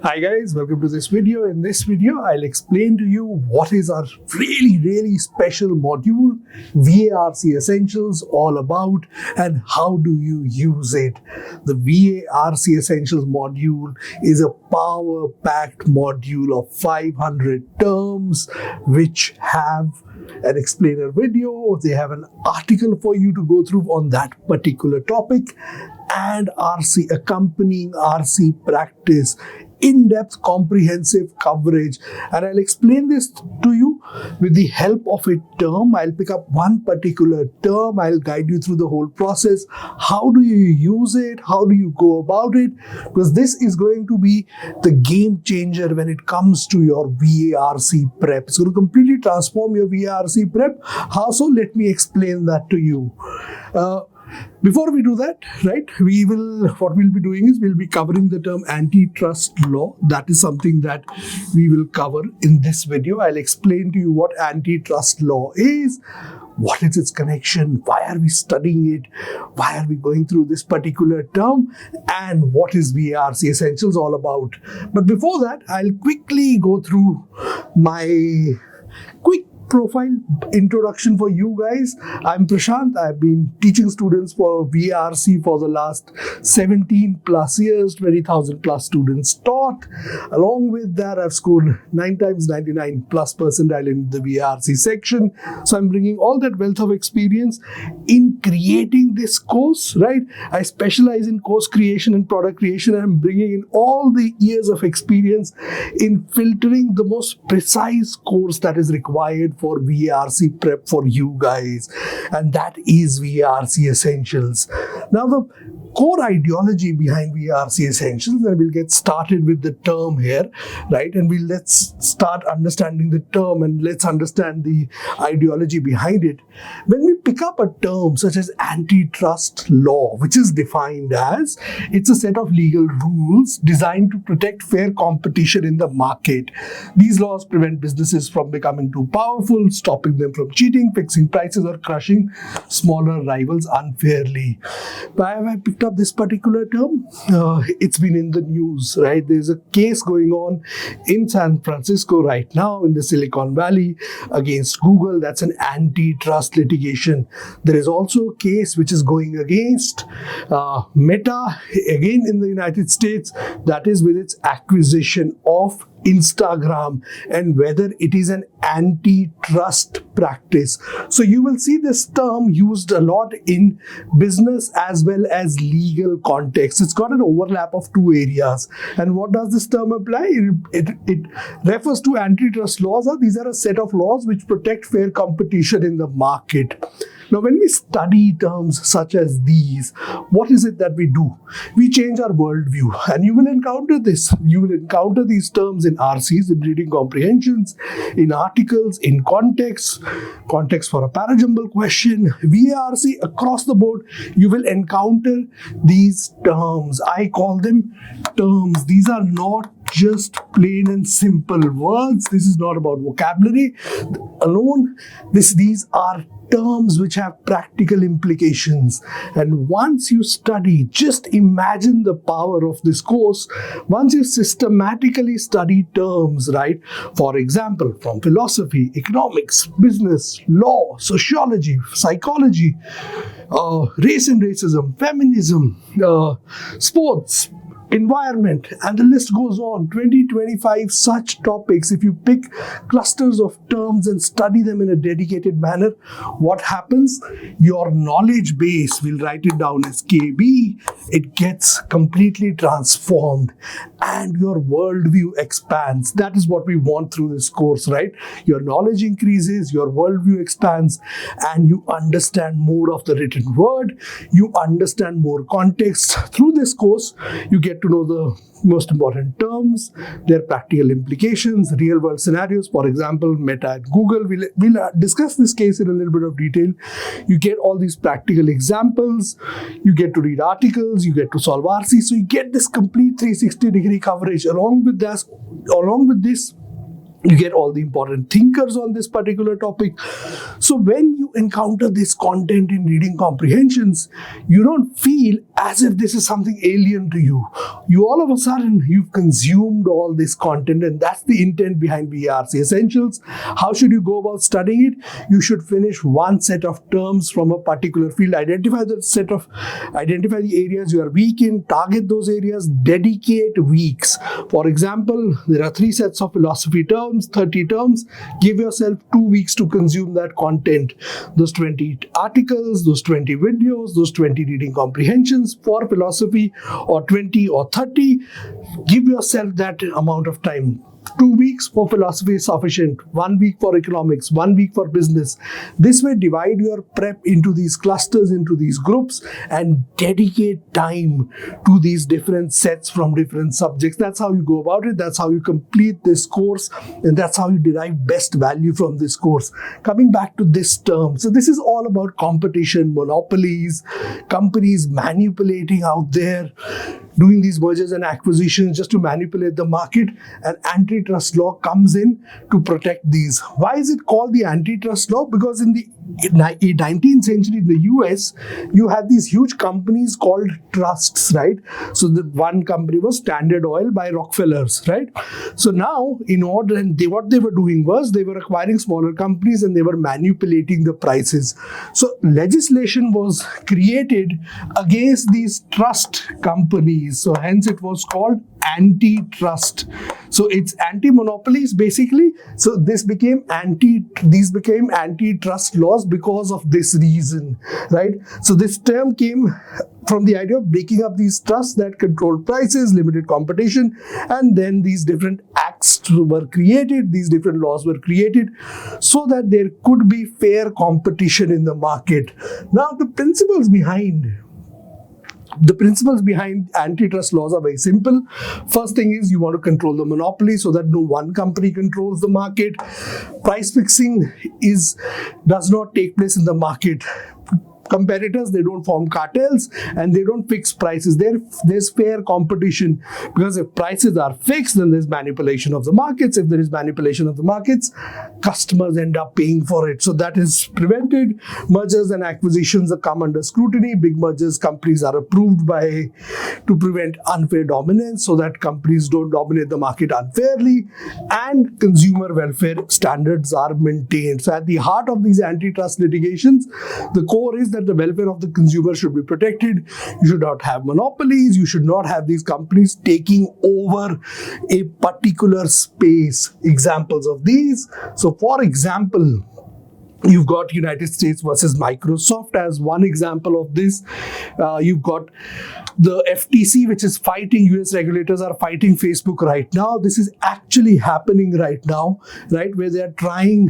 Hi guys, welcome to this video. In this video, I'll explain to you what is our really special module, VARC Essentials, all about and how do you use it. The VARC Essentials module is a power-packed module of 500 terms which have an explainer video, they have an article for you to go through on that particular topic, and accompanying RC practice, in-depth comprehensive coverage. And I'll explain this to you with the help of a term. I'll pick up one particular term, I'll guide you through the whole process. How do you use it? How do you go about it? Because this is going to be the game changer when it comes to your VARC prep. It's going to completely transform your VARC prep. How so? Let me explain that to you. Before we do that, right, what we'll be doing is we'll be covering the term antitrust law. That is something that we will cover in this video. I'll explain to you what antitrust law is, what is its connection, why are we studying it, why are we going through this particular term, and what is VARC Essentials all about. But before that, I'll quickly go through my quick profile introduction for you guys. I'm Prashant. I've been teaching students for VARC for the last 17 plus years, 20,000 plus students taught. Along with that, I've scored 9 times 99 plus percentile in the VARC section. So I'm bringing all that wealth of experience in creating this course, right? I specialize in course creation and product creation, and I'm bringing in all the years of experience in filtering the most precise course that is required for VARC prep for you guys, and that is VARC Essentials. Now, the core ideology behind VARC Essentials, and we'll get started with the term here, right? And let's start understanding the term and let's understand the ideology behind it. When we pick up a term such as antitrust law, which is defined as it's a set of legal rules designed to protect fair competition in the market. These laws prevent businesses from becoming too powerful, stopping them from cheating, fixing prices, or crushing smaller rivals unfairly. Why have I picked up this particular term? It's been in the news, right? There's a case going on in San Francisco right now in the Silicon Valley against Google. That's an antitrust litigation. There is also a case which is going against Meta, again in the United States, that is with its acquisition of Instagram, and whether it is an antitrust practice. So you will see this term used a lot in business as well as legal context. It's got an overlap of two areas. And what does this term apply? It refers to antitrust laws. These are a set of laws which protect fair competition in the market. Now, when we study terms such as these, what is it that we do? We change our worldview, and you will encounter this. You will encounter these terms in RCs, in reading comprehensions, in articles, in context for a parajumble question, VARC, across the board, you will encounter these terms. I call them terms. These are not just plain and simple words. This is not about vocabulary alone. These are terms which have practical implications. And once you study, just imagine the power of this course. Once you systematically study terms, right? For example, from philosophy, economics, business, law, sociology, psychology, race and racism, feminism, sports, environment, and the list goes on. 20-25 such topics. If you pick clusters of terms and study them in a dedicated manner, what happens? Your knowledge base, we'll write it down as KB, it gets completely transformed and your worldview expands. That is what we want through this course, right? Your knowledge increases, your worldview expands, and you understand more of the written word, you understand more context. Through this course, you get to know the most important terms, their practical implications, real world scenarios. For example, Meta and Google. We'll discuss this case in a little bit of detail. You get all these practical examples, you get to read articles, you get to solve RC. So you get this complete 360-degree coverage. Along with this, You get all the important thinkers on this particular topic. So when you encounter this content in reading comprehensions, you don't feel as if this is something alien to you. You all of a sudden, you've consumed all this content, and that's the intent behind VARC Essentials. How should you go about studying it? You should finish one set of terms from a particular field, identify the areas you are weak in, target those areas, dedicate weeks. For example, there are 3 sets of philosophy terms, 30 terms. Give yourself 2 weeks to consume that content. Those 20 articles, those 20 videos, those 20 reading comprehensions for philosophy, or 20 or 30. Give yourself that amount of time. 2 weeks for philosophy is sufficient. 1 week for economics, 1 week for business. This way, divide your prep into these clusters, into these groups, and dedicate time to these different sets from different subjects. That's how you go about it. That's how you complete this course, and that's how you derive best value from this course. Coming back to this term, so this is all about competition, monopolies, companies manipulating out there, doing these mergers and acquisitions just to manipulate the market, and antitrust law comes in to protect these. Why is it called the antitrust law? Because in the 19th century in the US, you had these huge companies called trusts, right? So the one company was Standard Oil by Rockefellers, right? So now, what they were doing was they were acquiring smaller companies and they were manipulating the prices. So legislation was created against these trust companies. So hence it was called antitrust. So it's anti-monopolies basically. So these became antitrust laws because of this reason, right? So this term came from the idea of breaking up these trusts that controlled prices, limited competition, and then these different acts were created, these different laws were created so that there could be fair competition in the market. Now the principles behind antitrust laws are very simple. First thing is you want to control the monopoly so that no one company controls the market. Price fixing does not take place in the market. Competitors, they don't form cartels and they don't fix prices. There's fair competition, because if prices are fixed, then there's manipulation of the markets. If there is manipulation of the markets, customers end up paying for it. So that is prevented. Mergers and acquisitions come under scrutiny. Big mergers, companies are approved to prevent unfair dominance so that companies don't dominate the market unfairly, and consumer welfare standards are maintained. So at the heart of these antitrust litigations, the core is that the welfare of the consumer should be protected. You should not have monopolies. You should not have these companies taking over a particular space. Examples of these. So for example, you've got United States versus Microsoft as one example of this. You've got the FTC, which is fighting, US regulators are fighting Facebook right now. This is actually happening right now, right? Where they are running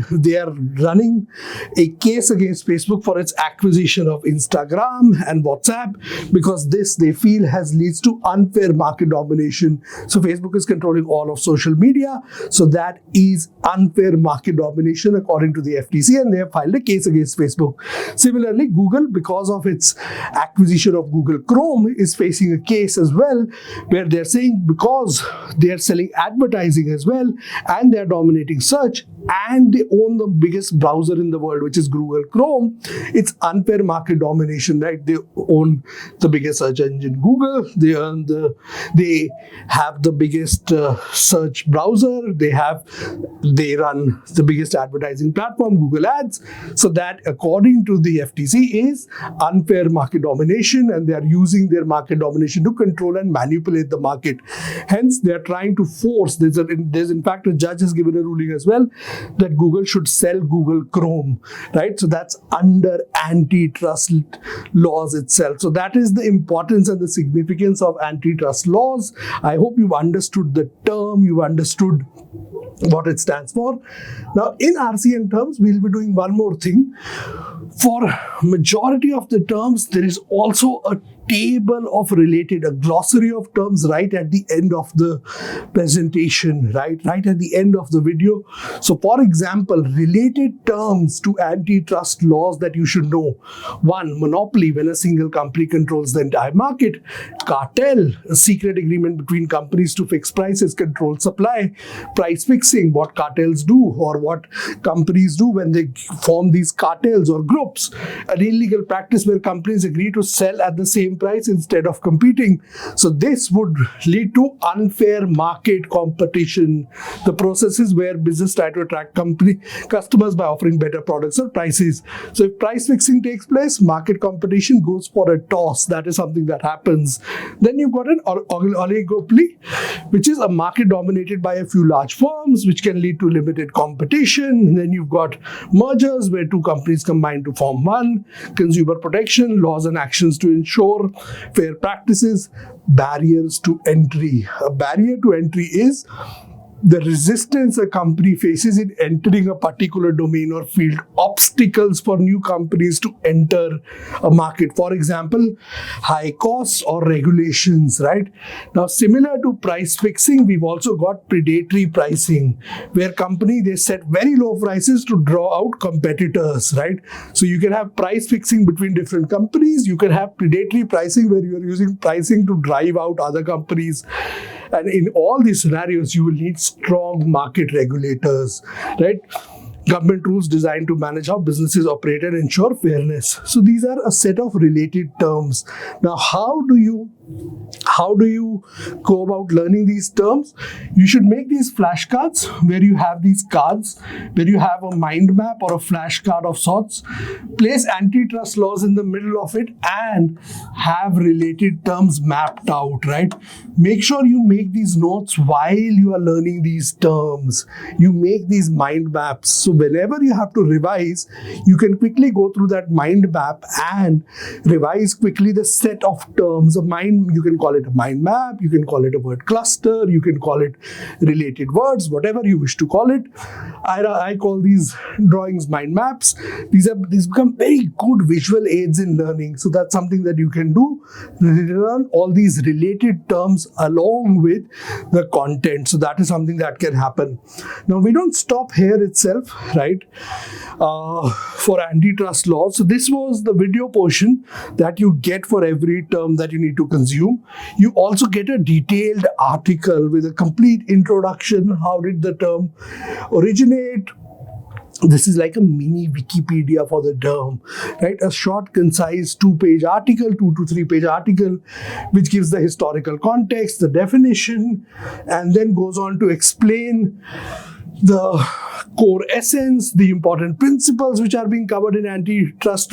a case against Facebook for its acquisition of Instagram and WhatsApp, because this, they feel, leads to unfair market domination. So Facebook is controlling all of social media. So that is unfair market domination according to the FTC, and they have filed a case against Facebook. Similarly, Google, because of its acquisition of Google Chrome, is facing a case as well, where they're saying because they are selling advertising as well, and they're dominating search, and they own the biggest browser in the world, which is Google Chrome, it's unfair market domination, right? They own the biggest search engine, Google. They have the biggest search browser. They run the biggest advertising platform, Google Ads. So that, according to the FTC, is unfair market domination, and they are using their market domination to control and manipulate the market. Hence, they are trying to force. There's in fact, a judge has given a ruling as well that Google should sell Google Chrome, right? So that's under antitrust laws itself. So that is the importance and the significance of antitrust laws. I hope you've understood the term, you've understood what it stands for. Now, in RCN terms, we'll be doing one more thing. For majority of the terms, there is also a table of related, a glossary of terms right at the end of the presentation, right at the end of the video. So for example, related terms to antitrust laws that you should know. One, monopoly, when a single company controls the entire market. Cartel, a secret agreement between companies to fix prices, control supply. Price fixing, what cartels do or what companies do when they form these cartels or groups. An illegal practice where companies agree to sell at the same price instead of competing. So this would lead to unfair market competition. The processes where business try to attract customers by offering better products or prices. So if price fixing takes place, market competition goes for a toss. That is something that happens. Then you've got an oligopoly, which is a market dominated by a few large firms, which can lead to limited competition. Then you've got mergers where two companies combine to form one. Consumer protection, laws and actions to ensure fair practices. Barriers to entry. A barrier to entry is the resistance a company faces in entering a particular domain or field, obstacles for new companies to enter a market. For example, high costs or regulations, right? Now, similar to price fixing, we've also got predatory pricing, where they set very low prices to draw out competitors, right? So you can have price fixing between different companies. You can have predatory pricing where you're using pricing to drive out other companies. And in all these scenarios, you will need strong market regulators, right? Government rules designed to manage how businesses operate and ensure fairness. So these are a set of related terms. Now, how do you go about learning these terms? You should make these flashcards where you have these cards, where you have a mind map or a flashcard of sorts. Place antitrust laws in the middle of it and have related terms mapped out, right? Make sure you make these notes while you are learning these terms. You make these mind maps. So whenever you have to revise, you can quickly go through that mind map and revise quickly the set of terms. You can call it a mind map, you can call it a word cluster, you can call it related words, whatever you wish to call it. I call these drawings mind maps. These become very good visual aids in learning. So that's something that you can do. Learn all these related terms along with the content. So that is something that can happen. Now, we don't stop here itself, right? For antitrust laws. So this was the video portion that you get for every term that you need to consume. You also get a detailed article with a complete introduction. How did the term originate? This is like a mini Wikipedia for the term, right? A short, concise 2-page article, 2 to 3-page article, which gives the historical context, the definition, and then goes on to explain the core essence, the important principles which are being covered in antitrust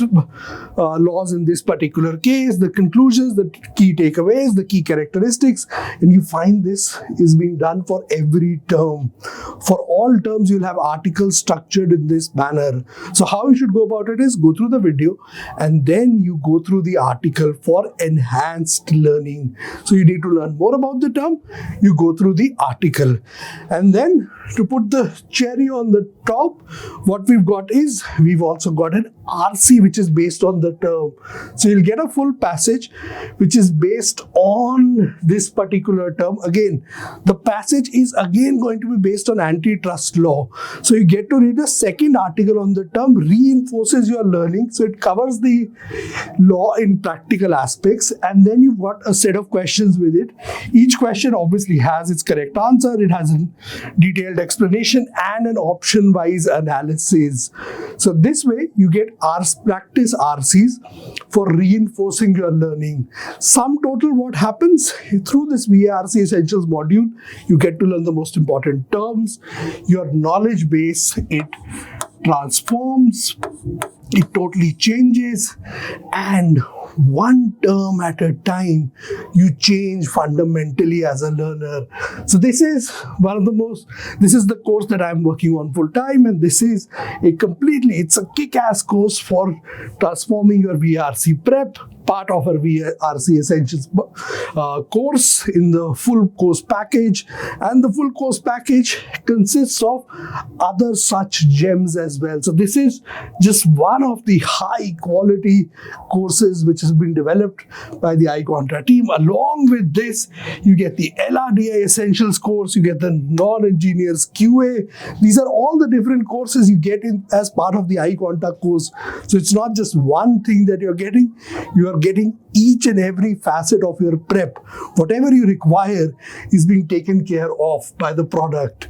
laws in this particular case, the conclusions, the key takeaways, the key characteristics, and you find this is being done for every term. For all terms, you'll have articles structured in this manner. So how you should go about it is go through the video and then you go through the article for enhanced learning. So you need to learn more about the term, you go through the article. And then to put the cherry on the top, what we've got is, we've also got an RC which is based on the term. So you'll get a full passage which is based on this particular term. Again, the passage is again going to be based on antitrust law. So you get to read a second article on the term, reinforces your learning. So it covers the law in practical aspects, and then you've got a set of questions with it. Each question obviously has its correct answer. It has a detailed explanation and an option-wise analysis. So this way you get practice RCs for reinforcing your learning. Sum total, what happens through this VARC Essentials module, you get to learn the most important terms. Your knowledge base, it transforms, it totally changes, and one term at a time, you change fundamentally as a learner. So this is this is the course that I'm working on full time, and this is it's a kick-ass course for transforming your VARC prep. part of our VARC Essentials course in the full course package, and the full course package consists of other such gems as well. So this is just one of the high quality courses which has been developed by the iQuanta team. Along with this, you get the LRDI Essentials course, you get the non-engineers QA. These are all the different courses you get in as part of the iQuanta course. So it's not just one thing that you're getting, you are getting each and every facet of your prep. Whatever you require is being taken care of by the product.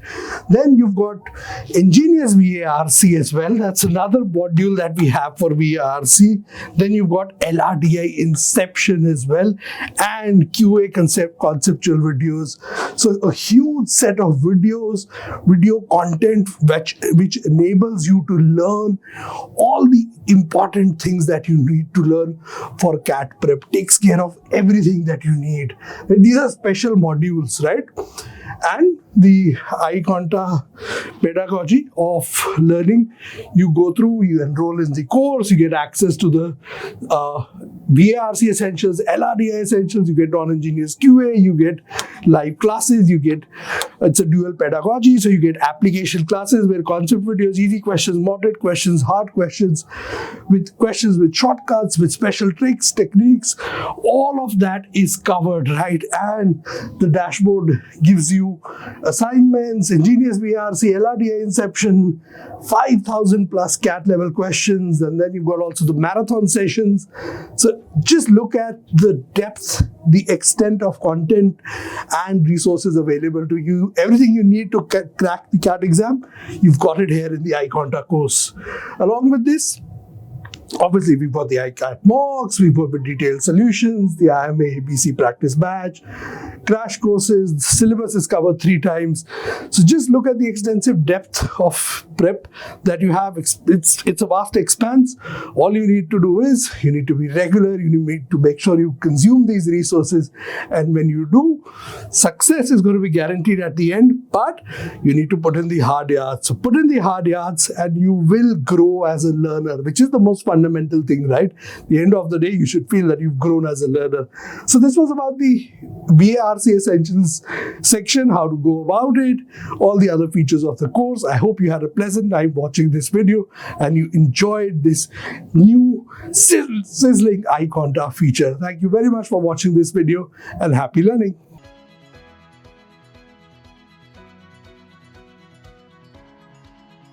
Then you've got Engineers VARC as well. That's another module that we have for VARC. Then you've got LRDI Inception as well, and QA conceptual videos. So a huge set of videos, video content which enables you to learn all the important things that you need to learn for CAT prep. Takes care of everything that you need. And these are special modules, right? And the iQuanta pedagogy of learning, you go through, you enroll in the course, you get access to the VARC Essentials, LRDI Essentials, you get non-engineers QA, you get live classes, you get, it's a dual pedagogy, so you get application classes where concept videos, easy questions, moderate questions, hard questions with shortcuts, with special tricks, techniques, all of that is covered, right? And the dashboard gives you assignments, Engineers VARC, LRDI Inception, 5,000 plus CAT level questions, and then you've got also the marathon sessions. So just look at the depth, the extent of content and resources available to you. Everything you need to crack the CAT exam, you've got it here in the iQuanta course. Along with this, obviously, we've got the iCAT mocks, we've got the detailed solutions, the IMA ABC practice badge, crash courses, the syllabus is covered 3 times. So just look at the extensive depth of prep that you have. It's a vast expanse. All you need to do is, you need to be regular, you need to make sure you consume these resources. And when you do, success is going to be guaranteed at the end, but you need to put in the hard yards. So put in the hard yards and you will grow as a learner, which is the most fundamental thing, right? At the end of the day, you should feel that you've grown as a learner. So this was about the VARC Essentials section, how to go about it, all the other features of the course. I hope you had a pleasant time watching this video and you enjoyed this new sizzling iQuanta feature. Thank you very much for watching this video and happy learning.